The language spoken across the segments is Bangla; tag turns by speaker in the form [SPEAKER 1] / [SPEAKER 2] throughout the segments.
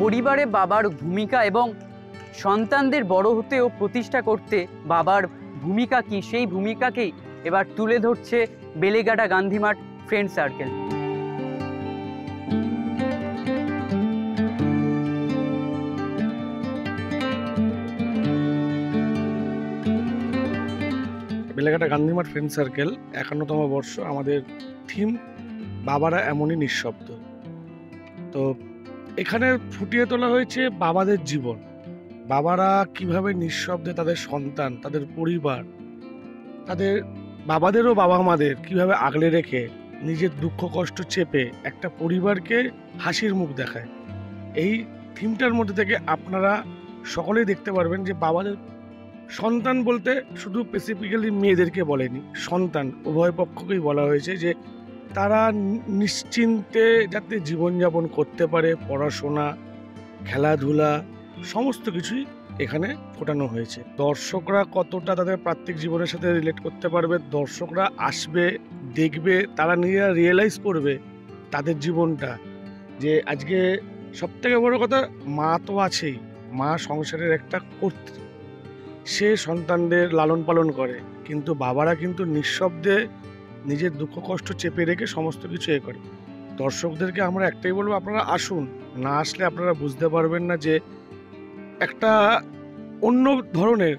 [SPEAKER 1] পরিবারে বাবার ভূমিকা এবং সন্তানদের বড় হতে ও প্রতিষ্ঠা করতে বাবার ভূমিকা কি, সেই ভূমিকাকেই এবার তুলে ধরছে Beleghata Gandhimath friend circle.
[SPEAKER 2] Beleghata Gandhimath friend circle 51তম বর্ষ। আমাদের থিম বাবারা এমনই নিঃশব্দ। তো এখানে ফুটিয়ে তোলা হয়েছে বাবাদের জীবন, বাবারা কিভাবে নিঃশব্দে তাদের সন্তান, তাদের পরিবার, তাদের বাবাদেরও বাবা মাদের কিভাবে আগলে রেখে নিজের দুঃখ কষ্ট চেপে একটা পরিবারকে হাসির মুখ দেখায়। এই থিমটার মধ্যে থেকে আপনারা সকলেই দেখতে পারবেন যে বাবাদের সন্তান বলতে শুধু স্পেসিফিক্যালি মেয়েদেরকে বলেনি, সন্তান উভয় পক্ষকেই বলা হয়েছে যে তারা নিশ্চিন্তে যাতে জীবনযাপন করতে পারে, পড়াশোনা, খেলাধুলা সমস্ত কিছুই এখানে ফোটানো হয়েছে। দর্শকরা কতটা তাদের প্রাত্যিক জীবনের সাথে রিলেট করতে পারবে, দর্শকরা আসবে, দেখবে, তারা নিজেরা রিয়েলাইজ করবে তাদের জীবনটা, যে আজকে সবথেকে বড় কথা মা তো আছেই, মা সংসারের একটা কর্ত্রী, সে সন্তানদের লালন পালন করে, কিন্তু বাবারা কিন্তু নিঃশব্দে নিজের দুঃখ কষ্ট চেপে রেখে সমস্ত কিছু করে। দর্শকদেরকে আমরা একটাই বলবো, আপনারা আসুন, না আসলে আপনারা বুঝতে পারবেন না যে একটা অন্য ধরনের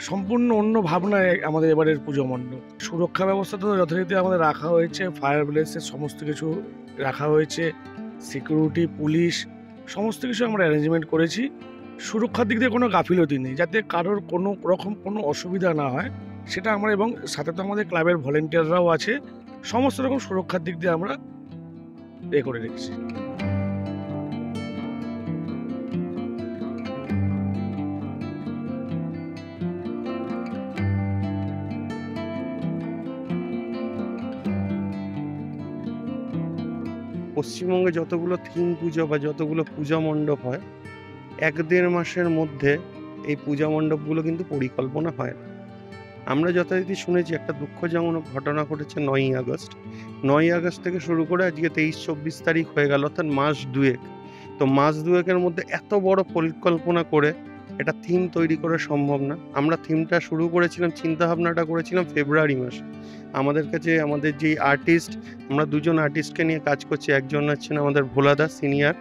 [SPEAKER 2] সম্পূর্ণ অন্য ভাবনায় আমাদের এবারের পুজো মণ্ডপ। সুরক্ষা ব্যবস্থা তো যথারীতি আমাদের রাখা হয়েছে, ফায়ার ব্রিগেডের সমস্ত কিছু রাখা হয়েছে, সিকিউরিটি, পুলিশ সমস্ত কিছু আমরা অ্যারেঞ্জমেন্ট করেছি। সুরক্ষার দিক দিয়ে কোনো গাফিলতি নেই, যাতে কারোর কোনো রকম কোনো অসুবিধা না হয় সেটা আমরা, এবং সাথে তো আমাদের ক্লাবের ভলেন্টিয়াররাও আছে, সমস্ত রকম সুরক্ষার দিক দিয়ে আমরা করে রেখেছি।
[SPEAKER 3] পশ্চিমবঙ্গে যতগুলো থিম পুজো বা যতগুলো পূজা মণ্ডপ হয়, 1-1.5 মাসের মধ্যে এই পূজা মণ্ডপগুলো কিন্তু পরিকল্পনা হয় না। আমরা যথারীতি শুনেছি একটা দুঃখজনক ঘটনা ঘটেছে 9ই আগস্ট। 9ই আগস্ট থেকে শুরু করে আজকে 23-24 তারিখ হয়ে গেল, অর্থাৎ মাস 2। তো মাস 2-এর মধ্যে এত বড় পরিকল্পনা করে এটা থিম তৈরি করা সম্ভব না। আমরা থিমটা শুরু করেছিলাম, চিন্তাভাবনাটা করেছিলাম ফেব্রুয়ারি মাসে। আমাদের কাছে আমাদের যে আর্টিস্ট, আমরা 2জন আর্টিস্টকে নিয়ে কাজ করছি। একজন আছেন আমাদের ভোলাদা সিনিয়র,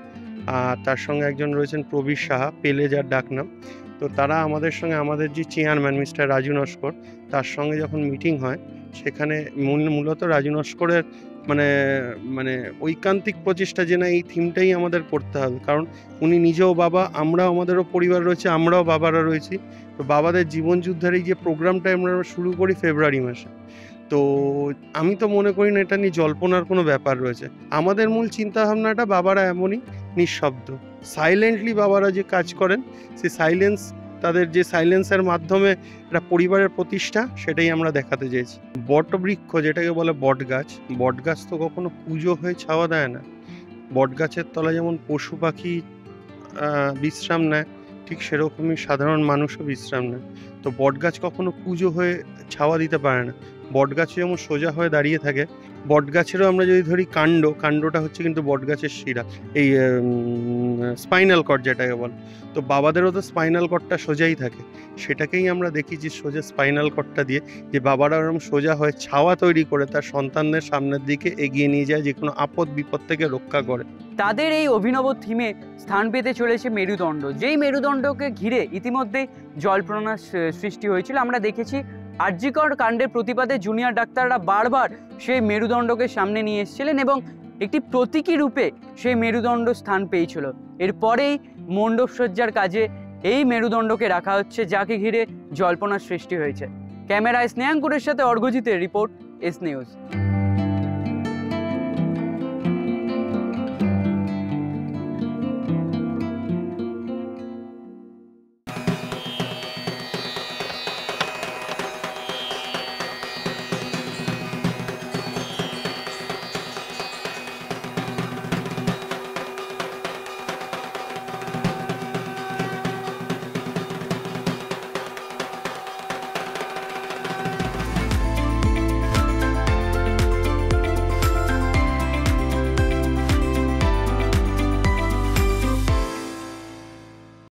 [SPEAKER 3] আর তার সঙ্গে একজন রয়েছেন প্রবীর সাহা, পেলে যার ডাকনাম। তো তারা আমাদের সঙ্গে, আমাদের যে চেয়ারম্যান মিস্টার রাজু নস্কর, তার সঙ্গে যখন মিটিং হয় সেখানে মূলত রাজু নস্করের মানে ঐকান্তিক প্রচেষ্টা যে না এই থিমটাই আমাদের করতে হবে, কারণ উনি নিজেও বাবা, আমরাও, আমাদেরও পরিবার রয়েছে, আমরাও বাবারা রয়েছি। তো বাবাদের জীবনযুদ্ধের এই যে প্রোগ্রামটা আমরা শুরু করি ফেব্রুয়ারি মাসে। তো আমি তো মনে করি না এটা নিয়ে জল্পনার কোনো ব্যাপার রয়েছে। আমাদের মূল চিন্তাভাবনাটা বাবারা এমনই নিঃশব্দ, সাইলেন্টলি বাবারা যে কাজ করেন, সেই সাইলেন্স, তাদের যে সাইলেন্সের মাধ্যমে একটা পরিবারের প্রতিষ্ঠা, সেটাই আমরা দেখাতে চেয়েছি। বটবৃক্ষ যেটাকে বলে বটগাছ, বটগাছ তো কখনো পুজো হয়ে ছাওয়া দেয় না। বটগাছের তলায় যেমন পশু পাখি বিশ্রাম নেয়, ঠিক সেরকমই সাধারণ মানুষও বিশ্রাম নেয়। তো বটগাছ কখনো পুজো হয়ে ছাওয়া দিতে পারে না। বটগাছ যেমন সোজা হয়ে দাঁড়িয়ে থাকে, বটগাছেরও আমরা যদি ধরি কাণ্ডটা হচ্ছে কিন্তু বটগাছের শিরা, এই স্পাইনাল কর্ড যেটাকে বলে। তো বাবাদেরও তো স্পাইনাল কর্ডটা সোজাই থাকে, সেটাকেই আমরা দেখি যে সোজা স্পাইনাল কর্ডটা দিয়ে যে বাবারা ওরকম সোজা হয়ে ছাওয়া তৈরি করে তার সন্তানদের সামনের দিকে এগিয়ে নিয়ে যায়, যে কোনো আপদ বিপদ থেকে রক্ষা করে।
[SPEAKER 1] তাদের এই অভিনব থিমে স্থান পেতে চলেছে মেরুদণ্ড, যেই মেরুদণ্ডকে ঘিরে ইতিমধ্যে জল্পনার সৃষ্টি হয়েছিল। আমরা দেখেছি আর.জি. কর কাণ্ডের প্রতিবাদে জুনিয়র ডাক্তাররা বারবার সেই মেরুদণ্ডকে সামনে নিয়ে এসেছিলেন এবং একটি প্রতীকী রূপে সেই মেরুদণ্ড স্থান পেয়েছিল। এরপরেই মণ্ডপসজ্জার কাজে এই মেরুদণ্ডকে রাখা হচ্ছে, যাকে ঘিরে জল্পনার সৃষ্টি হয়েছে। ক্যামেরায় স্নেহাঙ্কুরের সাথে অর্ঘজিতের রিপোর্ট, এস নিউজ।